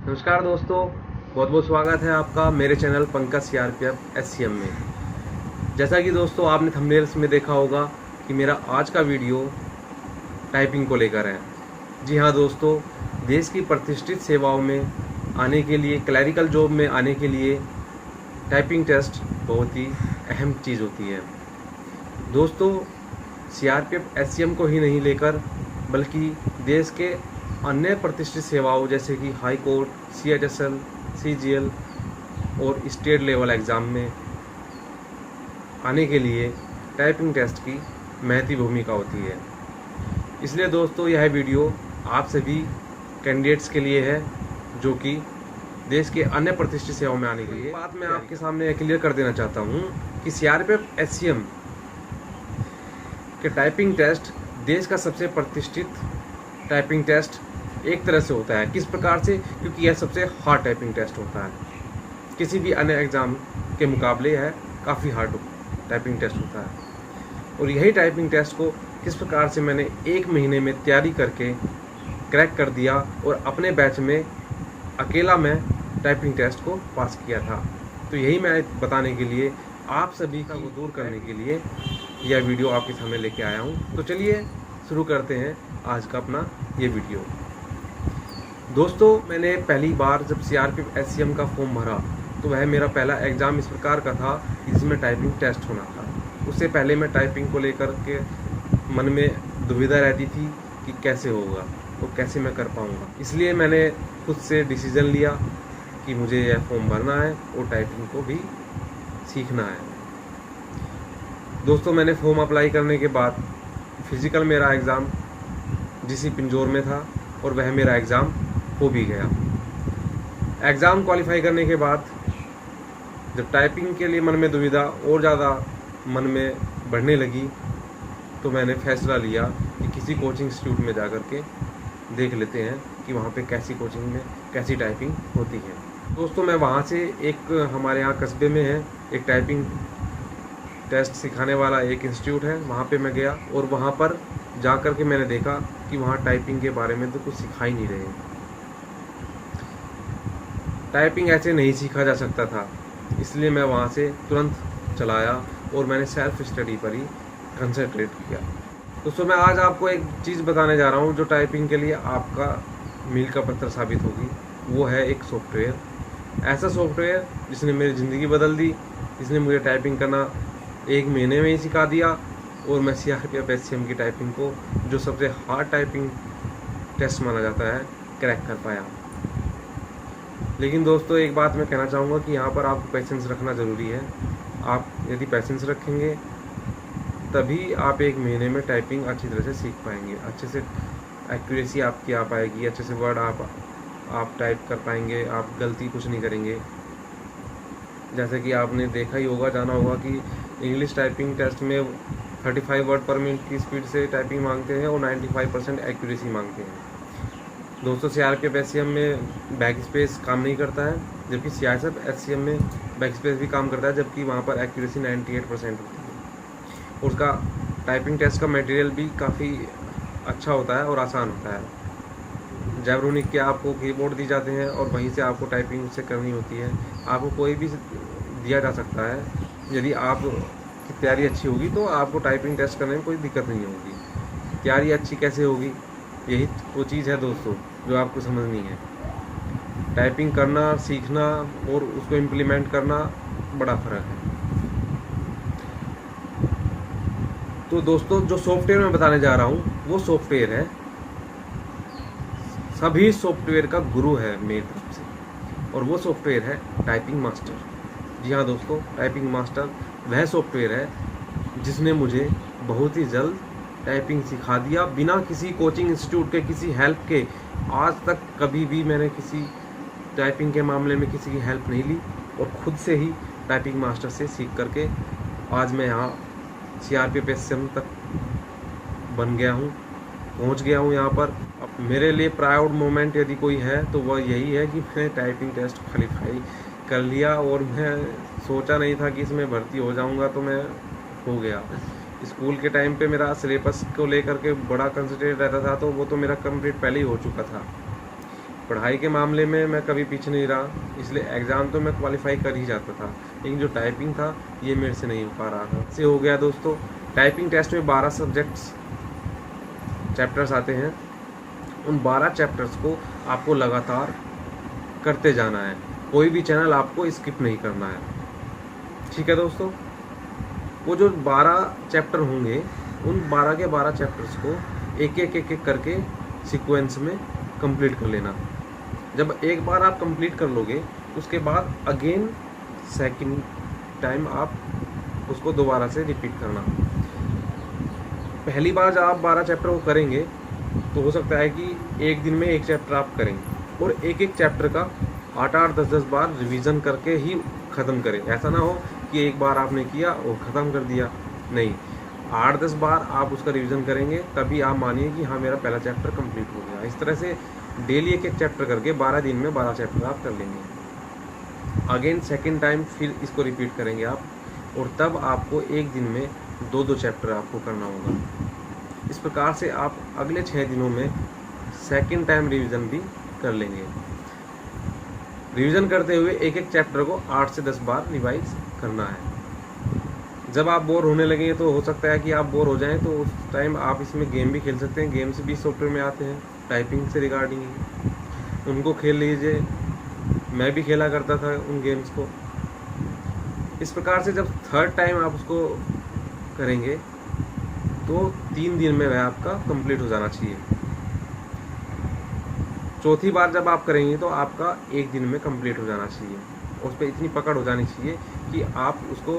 नमस्कार दोस्तों, बहुत बहुत स्वागत है आपका मेरे चैनल पंकज सीआरपीएफ एससीएम में। जैसा कि दोस्तों आपने थंबनेल्स में देखा होगा कि मेरा आज का वीडियो टाइपिंग को लेकर है। जी हाँ दोस्तों, देश की प्रतिष्ठित सेवाओं में आने के लिए, क्लैरिकल जॉब में आने के लिए टाइपिंग टेस्ट बहुत ही अहम चीज़ होती है। दोस्तों, सीआरपीएफ एससीएम को ही नहीं लेकर बल्कि देश के अन्य प्रतिष्ठित सेवाओं जैसे कि हाई कोर्ट, सीएचएसएल, सीजीएल और स्टेट लेवल एग्ज़ाम में आने के लिए टाइपिंग टेस्ट की महती भूमिका होती है। इसलिए दोस्तों यह वीडियो आप सभी कैंडिडेट्स के लिए है जो कि देश के अन्य प्रतिष्ठित सेवाओं में आने के लिए। बात मैं आपके सामने क्लियर कर देना चाहता हूँ कि सीआरपीएफ एससीएम के टाइपिंग टेस्ट देश का सबसे प्रतिष्ठित टाइपिंग टेस्ट एक तरह से होता है। किस प्रकार से? क्योंकि यह सबसे हार्ड टाइपिंग टेस्ट होता है। किसी भी अन्य एग्ज़ाम के मुकाबले यह काफ़ी हार्ड टाइपिंग टेस्ट होता है। और यही टाइपिंग टेस्ट को किस प्रकार से मैंने 1 महीने में तैयारी करके क्रैक कर दिया और अपने बैच में अकेला मैं टाइपिंग टेस्ट को पास किया था। तो यही मैं बताने के लिए, आप सभी का वो दूर करने के लिए यह वीडियो आपके सामने लेके आया हूँ। तो चलिए शुरू करते हैं आज का अपना ये वीडियो। दोस्तों, मैंने पहली बार जब सीआरपीएफ एससीएम का फॉर्म भरा तो वह मेरा पहला एग्ज़ाम इस प्रकार का था जिसमें टाइपिंग टेस्ट होना था। उससे पहले मैं टाइपिंग को लेकर के मन में दुविधा रहती थी कि कैसे होगा, तो कैसे मैं कर पाऊँगा। इसलिए मैंने खुद से डिसीज़न लिया कि मुझे यह फॉर्म भरना है और टाइपिंग को भी सीखना है। दोस्तों, मैंने फॉर्म अप्लाई करने के बाद फिज़िकल मेरा एग्ज़ाम जीसी पिंजौर में था और वह मेरा एग्ज़ाम हो भी गया। एग्ज़ाम क्वालिफाई करने के बाद जब टाइपिंग के लिए मन में दुविधा और ज़्यादा मन में बढ़ने लगी तो मैंने फैसला लिया कि किसी कोचिंग इंस्टीट्यूट में जा कर के देख लेते हैं कि वहाँ पे कैसी कोचिंग में कैसी टाइपिंग होती है। दोस्तों, मैं वहाँ से एक हमारे यहाँ कस्बे में है एक टाइपिंग टेस्ट सिखाने वाला एक इंस्टीट्यूट है, वहाँ पे मैं गया और वहाँ पर जा कर के मैंने देखा कि वहाँ टाइपिंग के बारे में तो कुछ सिखा ही नहीं रहे। टाइपिंग ऐसे नहीं सीखा जा सकता था, इसलिए मैं वहाँ से तुरंत चला आया और मैंने सेल्फ स्टडी पर ही कंसंट्रेट किया। दोस्तों, मैं आज आपको एक चीज़ बताने जा रहा हूँ जो टाइपिंग के लिए आपका मील का पत्थर साबित होगी। वो है एक सॉफ्टवेयर, ऐसा सॉफ्टवेयर जिसने मेरी ज़िंदगी बदल दी, जिसने मुझे टाइपिंग करना 1 महीने में ही सिखा दिया और मैं सीआरपीएफ एससीएम की टाइपिंग को, जो सबसे हार्ड टाइपिंग टेस्ट माना जाता है, क्रैक कर पाया। लेकिन दोस्तों, एक बात मैं कहना चाहूँगा कि यहाँ पर आपको पेशेंस रखना ज़रूरी है। आप यदि पेशेंस रखेंगे तभी आप 1 महीने में टाइपिंग अच्छी तरह से सीख पाएंगे, अच्छे से एक्यूरेसी आपकी आ पाएगी, अच्छे से वर्ड आप टाइप कर पाएंगे, आप गलती कुछ नहीं करेंगे। जैसे कि आपने देखा ही होगा, जाना होगा कि इंग्लिश टाइपिंग टेस्ट में 35 वर्ड पर मिनट की स्पीड से टाइपिंग मांगते हैं और 95% एक्यूरेसी मांगते हैं। दोस्तों, सीआरपीएफ एससीएम में बैक स्पेस काम नहीं करता है, जबकि सीआरपीएफ एससीएम में बैक स्पेस भी काम करता है, जबकि वहाँ पर एक्यूरेसी 98% होती है। और उसका टाइपिंग टेस्ट का मटेरियल भी काफ़ी अच्छा होता है और आसान होता है। जैब्रोनिक के आपको कीबोर्ड दी जाते हैं और वहीं से आपको टाइपिंग से करनी होती है। आपको कोई भी दिया जा सकता है, यदि आप की तैयारी अच्छी होगी तो आपको टाइपिंग टेस्ट करने में कोई दिक्कत नहीं होगी। तैयारी अच्छी कैसे होगी, यही वो चीज़ है दोस्तों जो आपको समझनी है। टाइपिंग करना, सीखना और उसको इम्प्लीमेंट करना बड़ा फ़र्क है। तो दोस्तों, जो सॉफ्टवेयर मैं बताने जा रहा हूँ वो सॉफ्टवेयर है, सभी सॉफ्टवेयर का गुरु है मेरी तरफ से, और वो सॉफ्टवेयर है टाइपिंग मास्टर। जी हाँ दोस्तों, टाइपिंग मास्टर वह सॉफ्टवेयर है जिसने मुझे बहुत ही जल्द टाइपिंग सिखा दिया, बिना किसी कोचिंग इंस्टीट्यूट के, किसी हेल्प के। आज तक कभी भी मैंने किसी टाइपिंग के मामले में किसी की हेल्प नहीं ली और खुद से ही टाइपिंग मास्टर से सीख करके आज मैं यहाँ सीआरपीएफ एससीएम तक बन गया हूँ, पहुँच गया हूँ यहाँ पर। अब मेरे लिए प्राउड मोमेंट यदि कोई है तो वह यही है कि मैंने टाइपिंग टेस्ट क्वालिफाई कर लिया और मैं सोचा नहीं था कि इसमें भर्ती हो जाऊंगा, तो मैं हो गया। स्कूल के टाइम पे मेरा सिलेबस को लेकर के बड़ा कंसंट्रेट रहता था, तो वो तो मेरा कंप्लीट पहले ही हो चुका था। पढ़ाई के मामले में मैं कभी पीछे नहीं रहा, इसलिए एग्ज़ाम तो मैं क्वालिफाई कर ही जाता था, लेकिन जो टाइपिंग था ये मेरे से नहीं हो पा रहा था। से हो गया दोस्तों, टाइपिंग टेस्ट में 12 सब्जेक्ट्स चैप्टर्स आते हैं। उन 12 चैप्टर्स को आपको लगातार करते जाना है, कोई भी चैनल आपको स्किप नहीं करना है। ठीक है दोस्तों, वो जो 12 चैप्टर होंगे, उन 12 के 12 चैप्टर्स को एक एक करके सीक्वेंस में कंप्लीट कर लेना। जब एक बार आप कंप्लीट कर लोगे, उसके बाद अगेन सेकंड टाइम आप उसको दोबारा से रिपीट करना। पहली बार जब आप 12 चैप्टर को करेंगे तो हो सकता है कि एक दिन में एक चैप्टर आप करेंगे और एक एक चैप्टर का 8-8, 10-10 बार रिवीजन करके ही ख़त्म करें। ऐसा ना हो कि एक बार आपने किया और ख़त्म कर दिया, नहीं, 8-10 बार आप उसका रिवीजन करेंगे, तभी आप मानिए कि हाँ मेरा पहला चैप्टर कंप्लीट हो गया। इस तरह से डेली एक एक चैप्टर करके 12 दिन में 12 चैप्टर आप कर लेंगे। अगेन सेकेंड टाइम फिर इसको रिपीट करेंगे आप, और तब आपको एक दिन में 2-2 चैप्टर आपको करना होगा। इस प्रकार से आप अगले 6 दिनों में सेकेंड टाइम रिवीजन भी कर लेंगे। रिवीजन करते हुए एक एक चैप्टर को 8 से 10 बार रिवाइज करना है। जब आप बोर होने लगेंगे तो हो सकता है कि आप बोर हो जाएं, तो उस टाइम आप इसमें गेम भी खेल सकते हैं। गेम्स भी सॉफ्टवेयर में आते हैं टाइपिंग से रिगार्डिंग, उनको खेल लीजिए। मैं भी खेला करता था उन गेम्स को। इस प्रकार से जब थर्ड टाइम आप उसको करेंगे तो 3 दिन में वह आपका कंप्लीट हो जाना चाहिए। चौथी बार जब आप करेंगे तो आपका एक दिन में कंप्लीट हो जाना चाहिए। उस पर इतनी पकड़ हो जानी चाहिए कि आप उसको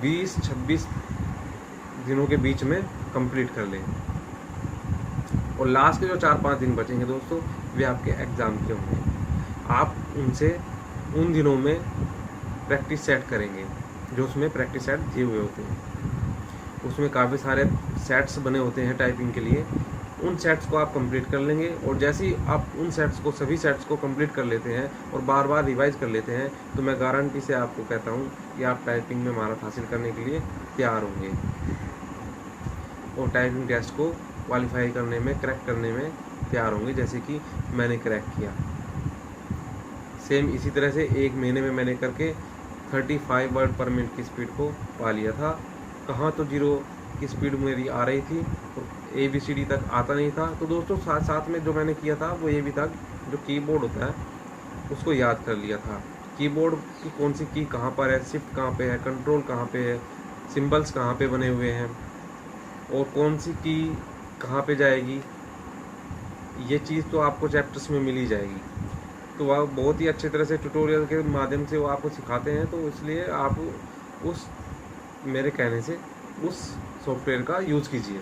20-26 दिनों के बीच में कंप्लीट कर लें। और लास्ट के जो 4-5 दिन बचेंगे दोस्तों, वे आपके एग्ज़ाम के होंगे। आप उनसे उन दिनों में प्रैक्टिस सेट करेंगे, जो उसमें प्रैक्टिस सेट दिए हुए होते हैं। उसमें काफ़ी सारे सेट्स बने होते हैं टाइपिंग के लिए। उन सेट्स को आप कंप्लीट कर लेंगे, और जैसे ही आप उन सेट्स को, सभी सेट्स को कंप्लीट कर लेते हैं और बार बार रिवाइज कर लेते हैं, तो मैं गारंटी से आपको कहता हूँ कि आप टाइपिंग में महारत हासिल करने के लिए तैयार होंगे और टाइपिंग टेस्ट को क्वालिफाई करने में, क्रैक करने में तैयार होंगे, जैसे कि मैंने क्रैक किया। सेम इसी तरह से 1 महीने में मैंने करके 35 वर्ड पर मिनट की स्पीड को पा लिया था। कहाँ तो 0 की स्पीड मेरी आ रही थी और ABCD तक आता नहीं था। तो दोस्तों साथ में जो मैंने किया था वो ये भी था, जो कीबोर्ड होता है उसको याद कर लिया था। कीबोर्ड की कौन सी की कहाँ पर है, शिफ्ट कहाँ पे है, कंट्रोल कहाँ पे है, सिंबल्स कहाँ पे बने हुए हैं और कौन सी की कहाँ पे जाएगी, ये चीज़ तो आपको चैप्टर्स में मिल ही जाएगी। तो वह बहुत ही अच्छे तरह से ट्यूटोरियल के माध्यम से वो आपको सिखाते हैं। तो इसलिए आप उस मेरे कहने से उस सॉफ्टवेयर का यूज़ कीजिए,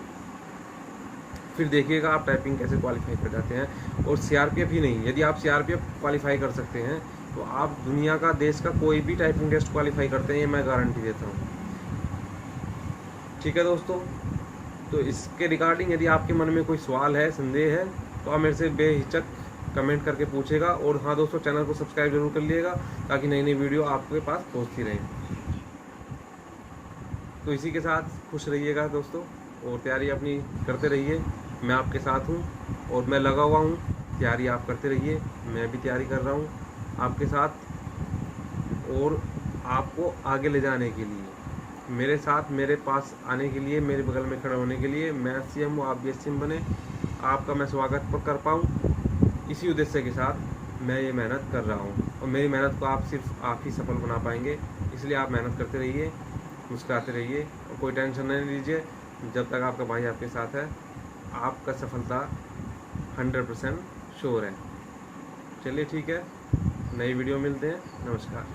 फिर देखिएगा आप टाइपिंग कैसे क्वालिफाई कर जाते हैं। और CRPF ही नहीं, यदि आप CRPF क्वालिफाई कर सकते हैं तो आप दुनिया का, देश का कोई भी टाइपिंग टेस्ट क्वालिफाई करते हैं, ये मैं गारंटी देता हूँ। ठीक है दोस्तों, तो इसके रिगार्डिंग यदि आपके मन में कोई सवाल है, संदेह है, तो आप मेरे से बेहिचक कमेंट करके पूछेगा। और हाँ दोस्तों, चैनल को सब्सक्राइब जरूर कर लीजिएगा ताकि नई नई वीडियो आपके पास पहुँचती रहे। तो इसी के साथ खुश रहिएगा दोस्तों, और तैयारी अपनी करते रहिए। मैं आपके साथ हूँ और मैं लगा हुआ हूँ। तैयारी आप करते रहिए, मैं भी तैयारी कर रहा हूँ आपके साथ। और आपको आगे ले जाने के लिए, मेरे साथ, मेरे पास आने के लिए, मेरे बगल में खड़े होने के लिए, मैं CM हूँ, आप भी CM बने, आपका मैं स्वागत कर पाऊँ, इसी उद्देश्य के साथ मैं ये मेहनत कर रहा हूँ। और मेरी मेहनत को सिर्फ आप ही सफल बना पाएंगे। इसलिए आप मेहनत करते रहिए, मुस्कुराते रहिए और कोई टेंशन नहीं लीजिए। जब तक आपका भाई आपके साथ है, आपका सफलता 100% श्योर है। चलिए ठीक है, नई वीडियो मिलते हैं। नमस्कार।